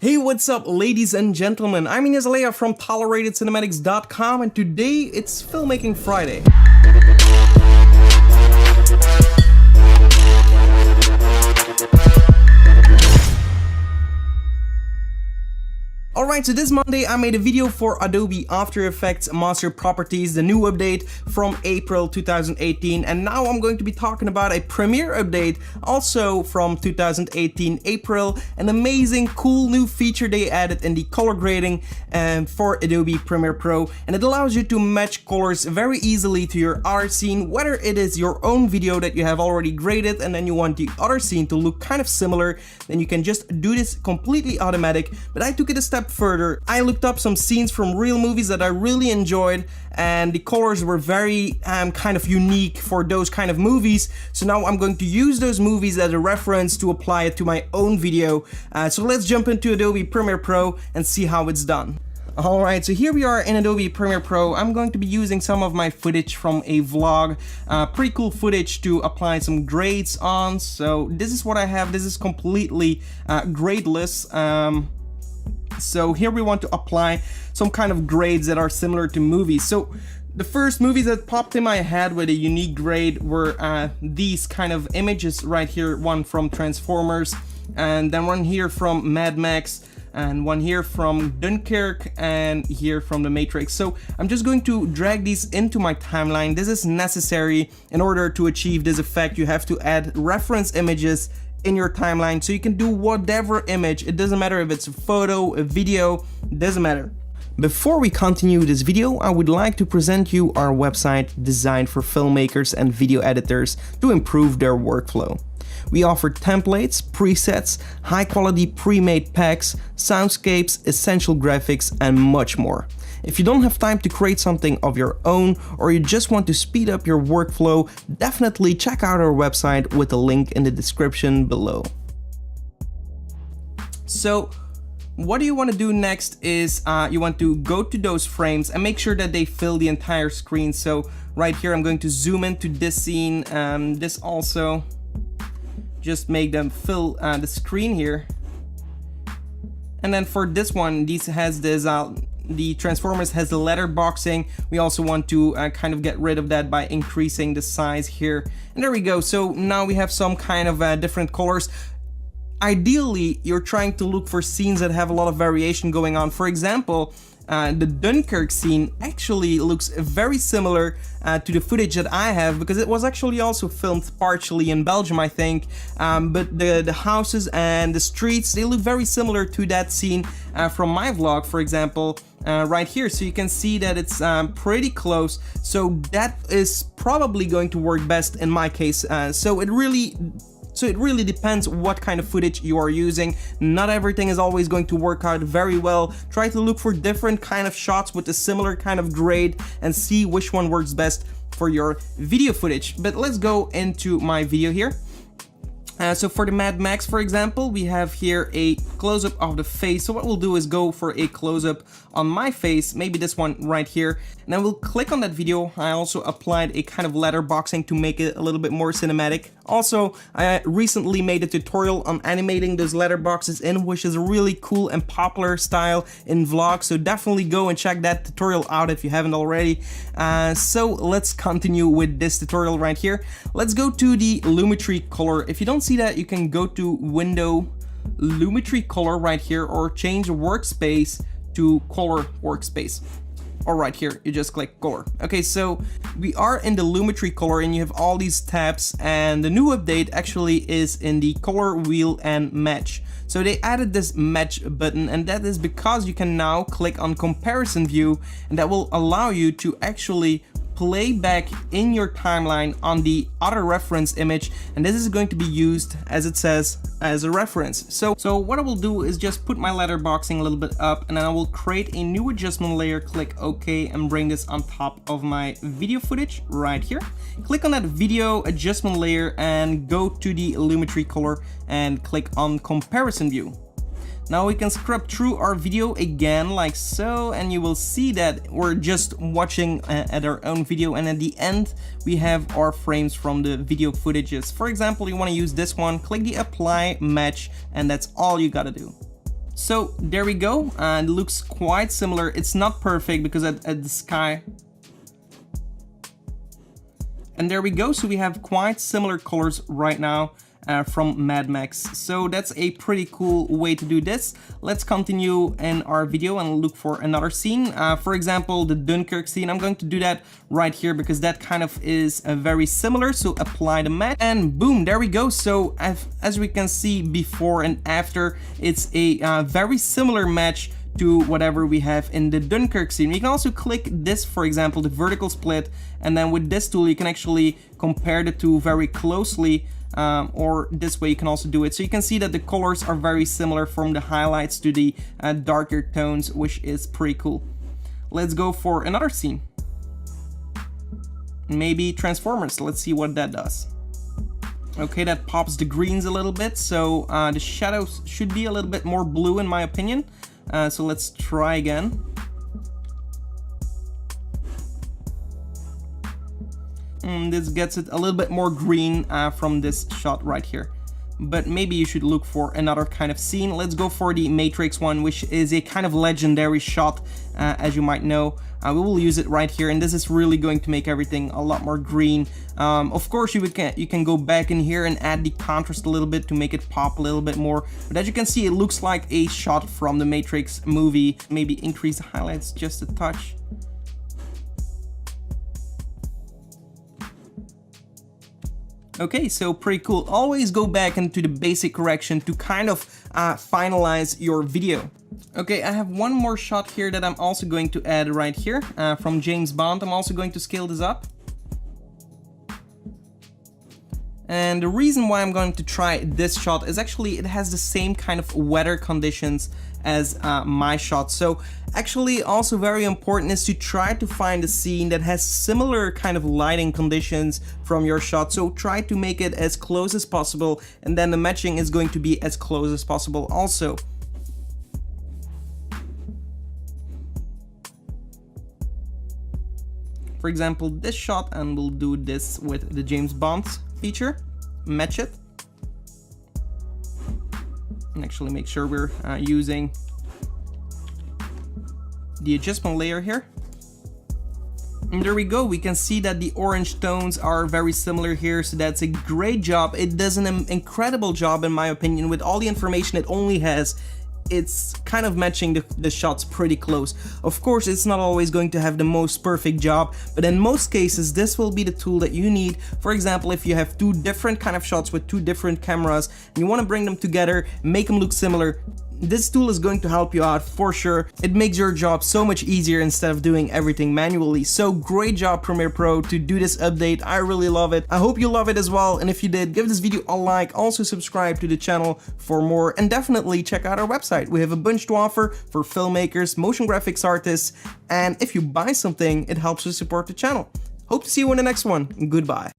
Hey, what's up, ladies and gentlemen? I'm Ignace Aleya from ToleratedCinematics.com, and today it's Filmmaking Friday. Alright, so this Monday I made a video for Adobe After Effects Master Properties, the new update from April 2018, and now I'm going to be talking about a Premiere update also from 2018 April, an amazing cool new feature they added in the color grading for Adobe Premiere Pro, and it allows you to match colors very easily to your other scene, whether it is your own video that you have already graded and then you want the other scene to look kind of similar, then you can just do this completely automatic. But I took it a step further. I looked up some scenes from real movies that I really enjoyed, and the colors were very kind of unique for those kind of movies. So now I'm going to use those movies as a reference to apply it to my own video. So let's jump into Adobe Premiere Pro and see how it's done. Alright, so here we are in Adobe Premiere Pro. I'm going to be using some of my footage from a vlog, pretty cool footage to apply some grades on. So this is what I have. This is completely gradeless. So here we want to apply some kind of grades that are similar to movies. So the first movies that popped in my head with a unique grade were these kind of images right here. One from Transformers, and then one here from Mad Max, and one here from Dunkirk, and here from The Matrix. So I'm just going to drag these into my timeline. This is necessary in order to achieve this effect. You have to add reference images in your timeline, so you can do whatever image. It doesn't matter if it's a photo, a video, doesn't matter. Before we continue this video, I would like to present you our website designed for filmmakers and video editors to improve their workflow. We offer templates, presets, high quality pre-made packs, soundscapes, essential graphics, and much more. If you don't have time to create something of your own, or you just want to speed up your workflow, definitely check out our website with the link in the description below. So what you want to do next is you want to go to those frames and make sure that they fill the entire screen. So right here I'm going to zoom into this scene, this also. Just make them fill the screen here. And then for this one, this has this the Transformers has the letterboxing. We also want to kind of get rid of that by increasing the size here. And there we go. So now we have some kind of different colors. Ideally, you're trying to look for scenes that have a lot of variation going on. For example, the Dunkirk scene actually looks very similar to the footage that I have, because it was actually also filmed partially in Belgium, I think, but the houses and the streets, they look very similar to that scene from my vlog, for example, right here. So you can see that it's pretty close, so that is probably going to work best in my case. So it really depends what kind of footage you are using. Not everything is always going to work out very well. Try to look for different kind of shots with a similar kind of grade and see which one works best for your video footage. But let's go into my video here. So for the Mad Max, for example, we have here a close-up of the face. So what we'll do is go for a close-up on my face, maybe this one right here, and then we'll click on that video. I also applied a kind of letterboxing to make it a little bit more cinematic. Also, I recently made a tutorial on animating those letterboxes in, which is a really cool and popular style in vlogs, so definitely go and check that tutorial out if you haven't already. So let's continue with this tutorial right here. Let's go to the Lumetri color. If you don't see that, you can go to Window, Lumetri color right here, or change workspace to color workspace. Or right here, you just click color. Okay, so we are in the Lumetri color and you have all these tabs, and the new update actually is in the color wheel and match. So they added this match button, and that is because you can now click on comparison view, and that will allow you to actually play back in your timeline on the other reference image, and this is going to be used, as it says, as a reference. So what I will do is just put my letterboxing a little bit up, and then I will create a new adjustment layer, click OK, and bring this on top of my video footage right here. Click on that video adjustment layer and go to the Lumetri color and click on comparison view. Now we can scrub through our video again like so, and you will see that we're just watching at our own video, and at the end we have our frames from the video footages. For example, you want to use this one, click the apply match, and that's all you gotta do. So there we go, it looks quite similar. It's not perfect because at the sky. And there we go, so we have quite similar colors right now from Mad Max. So that's a pretty cool way to do this. Let's continue in our video and look for another scene. For example, the Dunkirk scene. I'm going to do that right here because that kind of is very similar. So apply the match and boom, there we go. So as we can see before and after, it's a very similar match to whatever we have in the Dunkirk scene. You can also click this, for example, the vertical split, and then with this tool you can actually compare the two very closely, or this way you can also do it. So you can see that the colors are very similar from the highlights to the darker tones, which is pretty cool. Let's go for another scene. Maybe Transformers, let's see what that does. Okay, that pops the greens a little bit, so the shadows should be a little bit more blue in my opinion. So let's try again. This gets it a little bit more green from this shot right here. But maybe you should look for another kind of scene. Let's go for the Matrix one, which is a kind of legendary shot, as you might know. We will use it right here, and this is really going to make everything a lot more green. Of course, you can go back in here and add the contrast a little bit to make it pop a little bit more. But as you can see, it looks like a shot from the Matrix movie. Maybe increase the highlights just a touch. Okay, so pretty cool. Always go back into the basic correction to kind of finalize your video. Okay, I have one more shot here that I'm also going to add right here from James Bond. I'm also going to scale this up. And the reason why I'm going to try this shot is actually it has the same kind of weather conditions as my shot. So actually also very important is to try to find a scene that has similar kind of lighting conditions from your shot. So try to make it as close as possible, and then the matching is going to be as close as possible also. For example, this shot, and we'll do this with the James Bond feature. Match it. And actually make sure we're using the adjustment layer here. And there we go, we can see that the orange tones are very similar here, so that's a great job. It does an incredible job in my opinion. With all the information it only has, it's kind of matching the shots pretty close. Of course, it's not always going to have the most perfect job, but in most cases this will be the tool that you need. For example, if you have two different kind of shots with two different cameras and you want to bring them together, make them look similar, this tool is going to help you out for sure. It makes your job so much easier instead of doing everything manually. So great job Premiere Pro to do this update. I really love it. I hope you love it as well, and if you did, give this video a like, also subscribe to the channel for more, and definitely check out our website. We have a bunch to offer for filmmakers, motion graphics artists, and if you buy something, it helps to support the channel. Hope to see you in the next one. Goodbye.